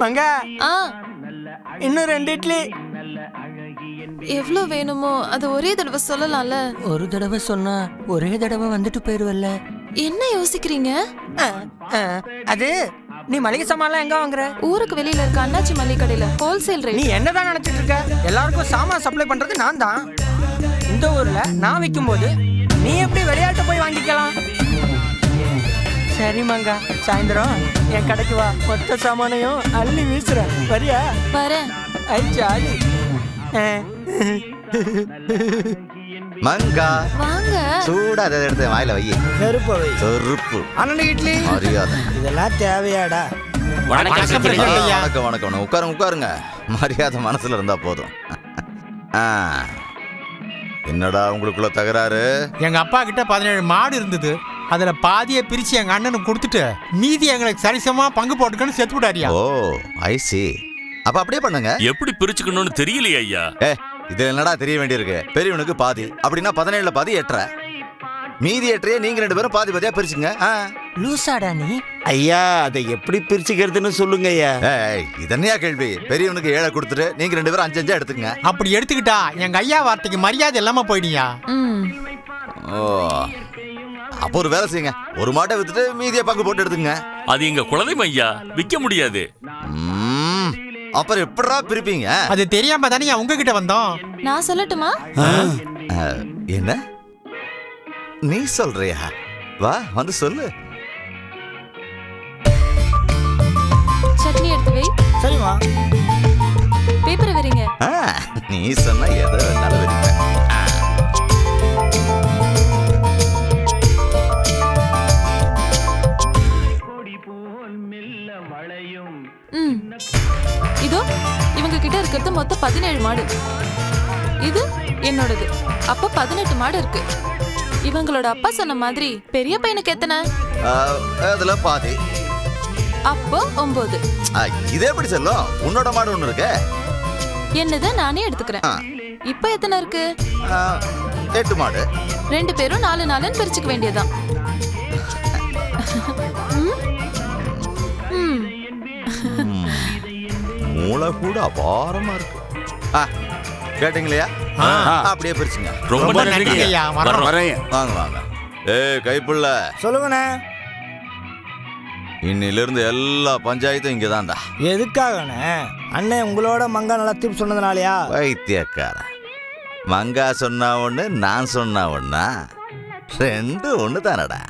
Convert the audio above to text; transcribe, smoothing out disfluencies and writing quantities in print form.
மங்கா இன்னும் 2 இட்லி. எவ்வளவு வேணுமோ அது ஒரே தடவை சொல்லலாம்ல. ஒரு தடவை சொன்னா ஒரே தடவை வந்துட்டு போயிருவல்ல. என்ன யோசிக்கிறீங்க? அது நீ மளிகை சாமான்லாம் எங்க வாங்குற? ஊருக்கு வெளியில இருக்க அண்ணாச்சி மளிகை கடையில ஹோல்சேல் ரேட். நீ என்னதான் நினைச்சிட்டு இருக்க? எல்லாருக்கும் சாமான் சப்ளை பண்றது நான் தான். இந்த ஊர்ல நான் விற்கும் போது நீ எப்படி விளையாட்டு போய் வாங்கிக்கலாம்? சரி மங்கா, சாயந்தரம் என் கடைக்கு வா. மொத்த சாமானையும் அள்ளி வீசுறேன். வரியா? வரேன். ஐ ஜாலி. மங்கா வாங்க. சூடா அதை எடுத்து வாயில வை. செருப்பு வை. செருப்பு. அண்ணன் இட்லி. மரியாதை. இதெல்லாம் தேவையாடா? வணக்கம் வணக்கம். உட்காருங்க. மரியாதை மனசுல இருந்தா போதும். என்னடா உங்களுக்குள்ள தகராறு? எங்க அப்பா கிட்ட 17 மாடு இருந்தது. அதுல பாதியை பிரிச்சு எங்க அண்ணனுக்கு கொடுத்துட்டு மீதி எங்களுக்கு சரிசமா பங்கு போட்டுக்கன்னு செத்து விட்டாரியா. ஓ ஐ சி. அப்ப அப்படியே பண்ணுங்க. எப்படி பிரிச்சுக்கணும்னு தெரியலையா ஐயா? இது என்னடா தெரிய வேண்டியிருக்கு? பெரியவனுக்கு பாதி அப்படின்னா 17ல பாதி 8. மீதி 8 நீங்க 2 பேரும் பாதி பாதியா பிரிச்சுங்க. லூசாடா நீ? ஐயா அதை எப்படி பிரிச்சுக்கிறதுன்னு சொல்லுங்க ஐயா. இதனையா கேள்வி? பெரியவனுக்கு 7 கொடுத்துட்டு நீங்க 2 பேரும் 5 எடுத்துங்க. அப்படி எடுத்துக்கிட்டா எங்க ஐயா வார்த்தைக்கு மரியாதை இல்லாம போயிடுயா. ஓ அப்போ ஒரு வேலை செய்யுங்க. ஒரு மாட்டை வித்துட்டு மீதியை பங்கு போட்டு எடுத்துங்க. அது எங்க குலதெய்வம் ஐயா, விற்க முடியாது. அப்புறம் எப்படா பிரிப்பீங்க? அது தெரியாம தானே உங்ககிட்ட வந்தோம். நான் சொல்லட்டுமா? என்ன நீ சொல்றியா? வா வந்து சொல்லு. சட்னி எடுத்து வை. சரிமா. பேப்பரை வரீங்க. நீ சொன்னா எதை வேணாலும் வெடிப்பேன். இதோ இவங்க கிட்ட இருக்கிறது மொத்தம் 17 மாடு. இது என்னோடது. அப்ப 18 மாடு இருக்கு. இவங்களோட அப்பா சொன்ன மாதிரி பெரிய பையனுக்கு எத்தனை? அதுல பாதி. அப்போ 9. இதே எப்படி சொல்லும்? உன்னோட மாடு ஒண்ணு இருக்கு. என்னது நானே எடுத்துக்கிறேன். இப்ப எத்தனை இருக்கு? 8 மாடு. 2 பேரும் 4 பிரிச்சுக்க வேண்டியதுதான். மூளை கூட அபாரமா இருக்கு. கேட்டீங்களா? அப்படியே பிரிச்சுங்க. ரொம்ப நன்றி ஐயா. வாங்க வாங்க. கைப்புள்ள சொல்லுங்கண்ணே. இன்னிலிருந்து எல்லா பஞ்சாயத்தும் இங்கதான்டா. எதுக்காகண்ணே? அண்ணன் உங்களோட மங்கா நல்லா தீர்ப்பு சொன்னதுனாலயா? வைத்தியக்கார மங்கா சொன்னா ஒண்ணு, நான் சொன்னா ஒண்ணா? 2 ஒண்ணு தானடா.